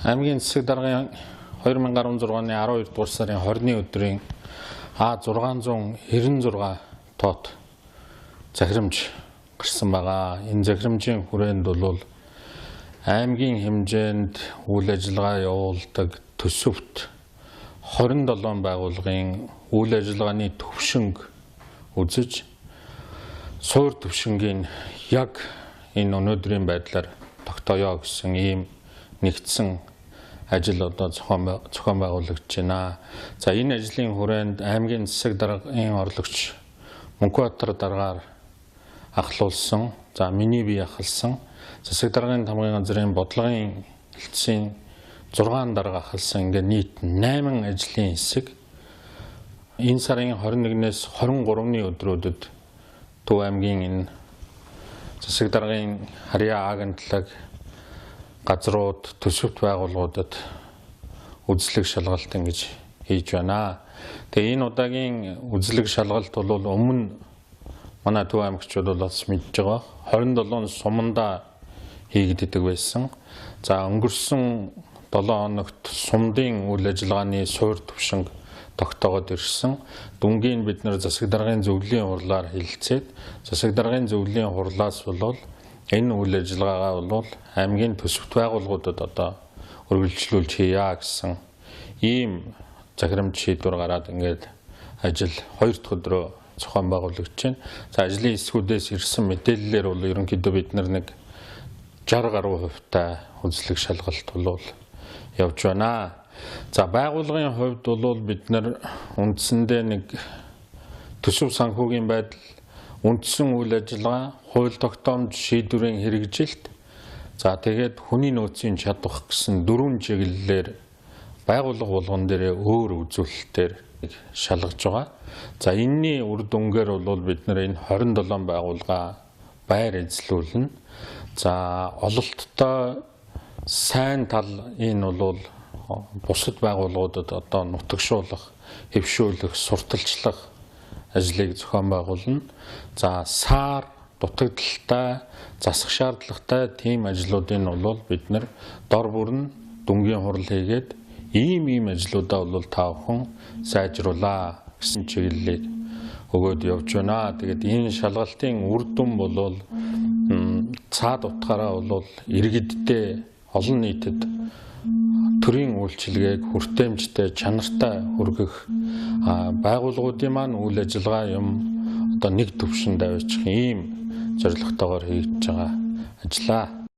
аймгийн засаг даргын 2016 оны 12 дугаар сарын 20-ны өдрийн А696 тоот захирамж гарсан байгаа. Энэ захирамжийн хүрээнд бол аймгийн хэмжээнд үйл ажиллагаа явуулдаг төсөвт 27 байгууллагын үйл ажиллагааны төвшинг үзэж суур төвшингийн яг энэ өнөөдрийн байдлаар тогтооё гэсэн ийм нэгдсэн ажил одоо зохион байгуулагч байна. За энэ ажлын хүрээнд аймгийн засаг даргын орлогч Мөнхбаатар даргаар ахлуулсан. За миний бие ахалсан. Засаг даргын тамгын газрын бодлогын хэлтсийн 6 дарга ахалсан. Ингээд нийт 8 ажлын хэсэг энэ сарын 21-ээс 23-ны өдрүүдэд Төв аймгийн энэ засаг даргын харьяа агентлаг газрууд төсөвт байгууллагуудад үзлэг шалгалт ингэж хийж байна. Тэгээ энэ удаагийн үзлэг шалгалт бол өмнө манай Төв аймагчууд бол бас мэдж байгаа. 27 сумандаа хийгддэг байсан. За өнгөрсөн 7 хоногт сумдын үйл ажиллагааны суур төвшинг тогтоогод ирсэн. Дүнгийн бид нар засаг даргын зөвлөлийн хурлаар хэлэлцээд засаг даргын зөвлөлийн хурлаас бол энэ үйл ажиллагаагаа бол аймгийн төсөвт байгууллагуудад одоо үргэлжлүүлж хийя гэсэн ийм захирамж шийдвэр гараад ингээд ажил 2 дахь өдрөө зохион байгуулагч байна. За ажлын хэсгүүдээс ирсэн мэдээллээр бол ерөнхийдөө бид нар нэг 60 гаруй хувьтай үзлэг шалгалт бол явж байна. За байгууллагын хувьд бол бид нар үндсэндээ нэг төсөв санхүүгийн байдал, үндсэн үйл ажиллагаа, хууль тогтоомж шийдвэрийн хэрэгжилт, за тэгээд хүний нөөцийн чадвах гэсэн 4 чиглэлээр байгууллага болгон дээрээ өөр үзүүлэлтээр шалгаж байгаа. За энэний үр дүнгээр бол бид нар энэ 27 байгууллага байр эзлүүлнэ. За ололттой сайн тал энэ бол бусад байгууллагуудад одоо нутагшуулах, хэвшүүлэх, сурталчлах ажлыг зохион байгуулна. За саар, дутагдaltaй, засах шаардлагатай тийм ажлуудын бол бид нар дор бүрэн дүнгийн хурал хийгээд ийм ажлуудаа бол та бүхэн сайжруулаа гэсэн чиглэлийг өгөөд явж байна. Тэгээд энэ шалгалтын үр дүн бол цаад утгаараа бол иргэддээ олон нийтэд төрийн үйлчилгээг хүртээмжтэй, чанартай хүргэх байгууллагуудын маань үйл ажиллагаа юм одоо нэг төвшөнд авчих ийм зорилготойгоор хийж байгаа ажиллаа.